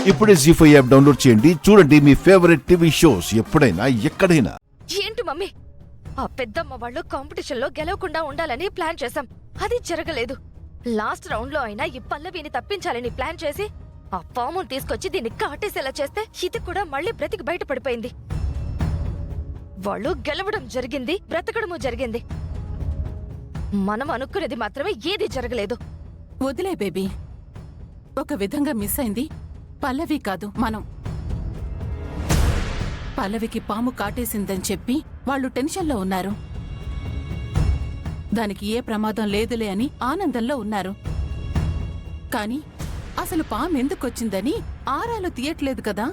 ఇప్పుడే జీ5 app download చేయండి. చూడండి మీ ఫేవరెట్ టీవీ షోస్ ఎప్పుడైనా ఎక్కడైనా. ఏంటి మమ్మీ, ఆ పెద్దమ్మ వాళ్ళు కాంపిటీషన్ లో గెలవకుండా ఉండాలని ప్లాన్ చేశాం. అది జరగలేదు. లాస్ట్ రౌండ్ లో అయినా ఈ పల్లవిని తప్పించాలని ప్లాన్ చేసి ఆ పాముని తీసుకొచ్చి దీన్ని కాటేసేలా చేస్తే ఇది కూడా మళ్ళీ బ్రతికి బయటపడిపోయింది. వాళ్ళు గెలవడం జరిగింది, బ్రతకడము జరిగింది. మనం అనుకునేది మాత్రమే ఏది జరగలేదు. వదిలే బేబీ, ఒక విధంగా మిస్ అయింది పల్లవి కాదు, మనం. పల్లవికి పాము కాటేసిందని చెప్పి వాళ్ళు టెన్షన్లో ఉన్నారు. దానికి ఏ ప్రమాదం లేదులే అని ఆనందంలో ఉన్నారు. కాని అసలు పాము ఎందుకొచ్చిందని ఆరాలు తీయట్లేదు కదా.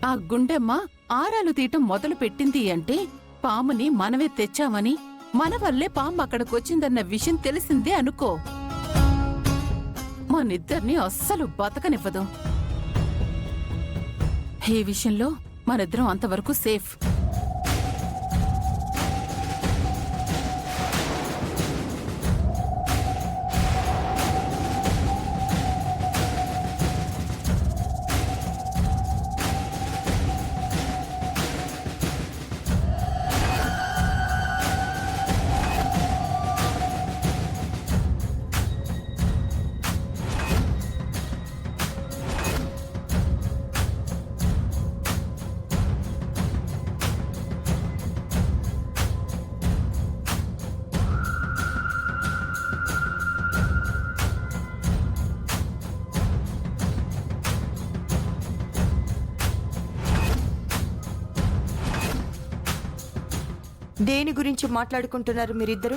ఆ గుండెమ్మ ఆరాలు తీయటం మొదలు పెట్టింది అంటే పాముని మనమే తెచ్చామని, మన వల్లే పాము అక్కడికొచ్చిందన్న విషయం తెలిసిందే అనుకో. మనిద్దరినీ అస్సలు బతకనివ్వదు. ఈ విషయంలో మనిద్దరం అంతవరకు సేఫ్. దేని గురించి మాట్లాడుకుంటున్నారు మీరిద్దరు?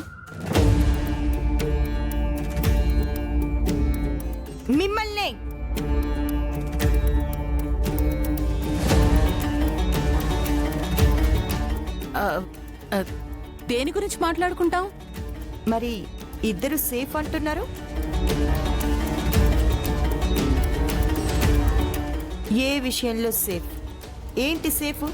మిమ్మల్ని దేని గురించి మాట్లాడుకుంటాం? మరి ఇద్దరు సేఫ్ అంటున్నారు. ఏ విషయంలో సేఫ్? ఏంటి సేఫ్?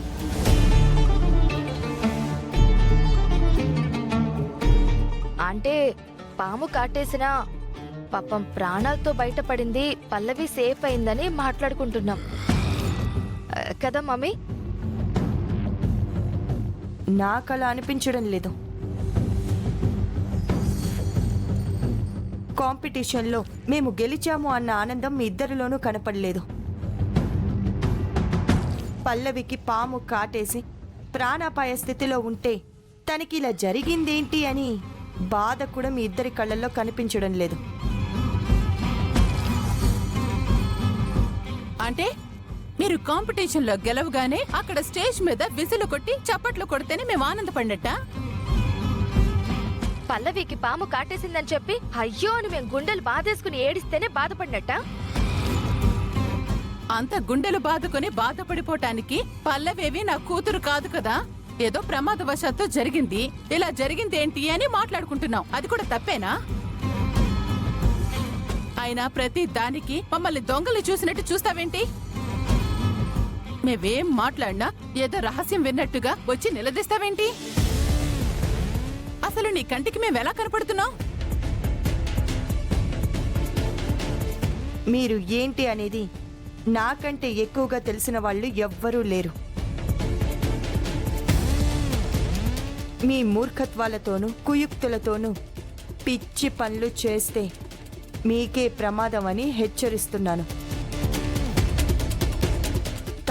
అంటే పాము కాటేసిన పాపం ప్రాణాలతో బయటపడింది, పల్లవి సేఫ్ అయిందని మాట్లాడుకుంటున్నాం కదా మమ్మీ. నాకలా అనిపించడం లేదు. కాంపిటీషన్లో మేము గెలిచాము అన్న ఆనందం మీ ఇద్దరిలోనూ కనపడలేదు. పల్లవికి పాము కాటేసి ప్రాణాపాయ స్థితిలో ఉంటే తనకి ఇలా జరిగిందేంటి అని బాధ కూడా మీ ఇద్దరి కళ్ళల్లో కనిపించడం లేదు. అంటే మీరు కాంపిటీషన్లో గెలవగానే అక్కడ స్టేజ్ మీద విసులు కొట్టి చప్పట్లు కొడితేనే మేము ఆనందపడినట్ట? పల్లవికి పాము కాటేసిందని చెప్పి అయ్యో అని మేము గుండెలు బాధేసుకుని ఏడిస్తేనే బాధపడినట్ట? అంత గుండెలు బాదుకొని బాధపడిపోవటానికి పల్లవేవి నా కూతురు కాదు కదా. ఏదో ప్రమాదవశాత్తు జరిగింది, ఇలా జరిగింది ఏంటి అని మాట్లాడుకుంటున్నాం. అది కూడా తప్పేనా? అయినా ప్రతి దానికి మమ్మల్ని దొంగలు చూసినట్టు చూస్తావేంటి? మేవేం మాట్లాడినా ఏదో రహస్యం విన్నట్టుగా వచ్చి నిలదీస్తావేంటి? అసలు నీ కంటికి మేమెలా కనపడుతున్నాం? మీరు ఏంటి అనేది నాకంటే ఎక్కువగా తెలిసిన వాళ్ళు ఎవ్వరూ లేరు. మీ మూర్ఖత్వాలతోనూ కుయుక్తులతోనూ పిచ్చి పనులు చేస్తే మీకే ప్రమాదం అని హెచ్చరిస్తున్నాను.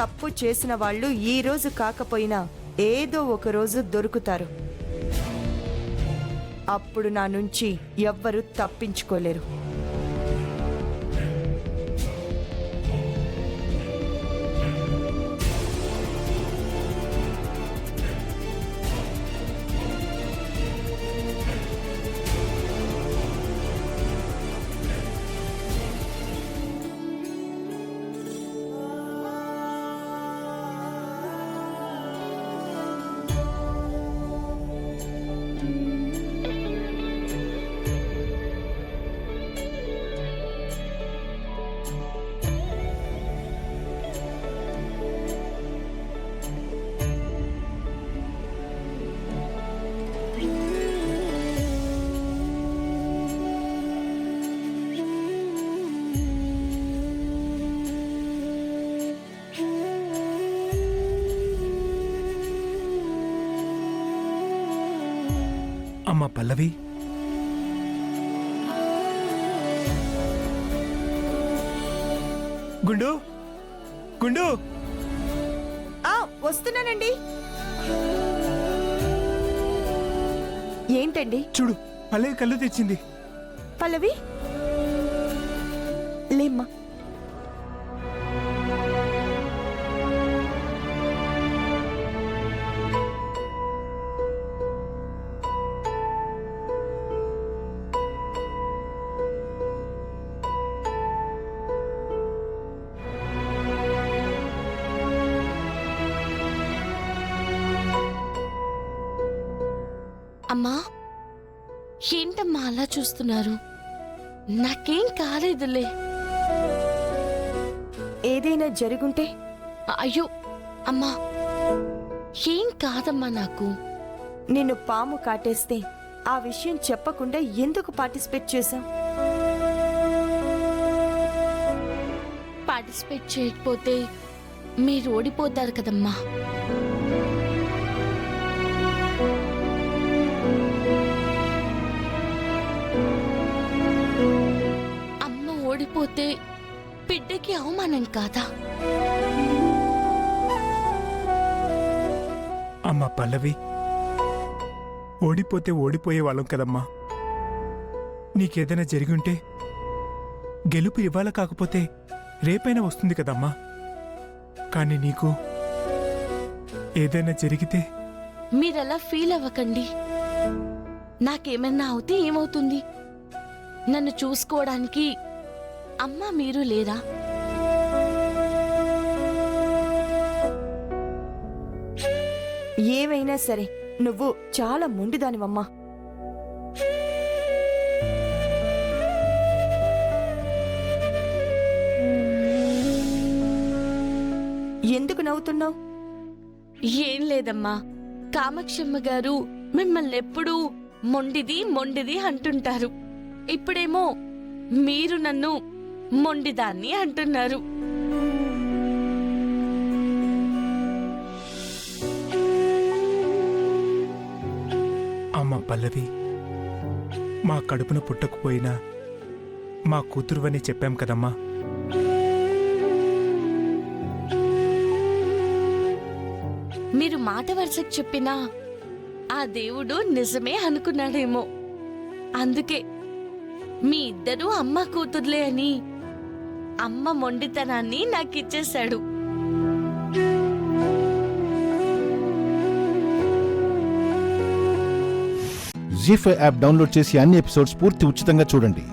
తప్పు చేసిన వాళ్ళు ఈ రోజు కాకపోయినా ఏదో ఒక రోజు దొరుకుతారు. అప్పుడు నా నుంచి ఎవ్వరూ తప్పించుకోలేరు. అమ్మా పల్లవి, గుండు గుండు, వస్తున్నానండి. ఏంటండి? చూడు పల్లవి కళ్ళు తెచ్చింది. పల్లవి లేమ్మా. అమ్మా, ఏంటమ్మా అలా చూస్తున్నారు? నాకేం కాలేదులే. ఏదైనా జరుగుంటే? అయ్యో అమ్మా, ఏం కాదమ్మా నాకు. నిన్ను పాము కాటేస్తే ఆ విషయం చెప్పకుండా ఎందుకు పార్టిసిపేట్ చేశావు? పార్టిసిపేట్ చేయకపోతే మీరు ఓడిపోతారు కదమ్మా. అమ్మ ఓడిపోతే బిడ్డకి అవమానం కాదా? అమ్మా పల్లవి, ఓడిపోతే ఓడిపోయే వాళ్ళం కదమ్మా. నీకేదైనా జరిగి ఉంటే గెలుపు ఇవాళ కాకపోతే రేపైనా వస్తుంది కదమ్మా. కానీ నీకు ఏదైనా జరిగితే మీరలా ఫీల్ అవ్వకండి. నాకేమన్నా అవుతే ఏమవుతుంది? నన్ను చూసుకోవడానికి అమ్మ మీరు లేరా? ఏవైనా సరే నువ్వు చాలా మొండిదానివమ్మా. ఎందుకు నవ్వుతున్నావు? ఏం లేదమ్మా, కామాక్షమ్మ గారు మిమ్మల్ని ఎప్పుడూ మొండిది మొండిది అంటుంటారు. ఇప్పుడేమో మీరు నన్ను మొండిదాన్ని అంటున్నారు. అమ్మా పల్లవి, మా కడుపున పుట్టకపోయినా మా కూతురువని చెప్పాం కదమ్మా. మీరు మాట వరుసకు చెప్పినా ఆ దేవుడు నిజమే అనుకున్నాడేమో. అందుకే మీ ఇద్దరూ అమ్మ కూతుర్లే అని అమ్మ మొండితనాన్ని నాకిచ్చేశాడు. జీ5 యాప్ డౌన్లోడ్ చేసి అన్ని ఎపిసోడ్స్ పూర్తి ఉచితంగా చూడండి.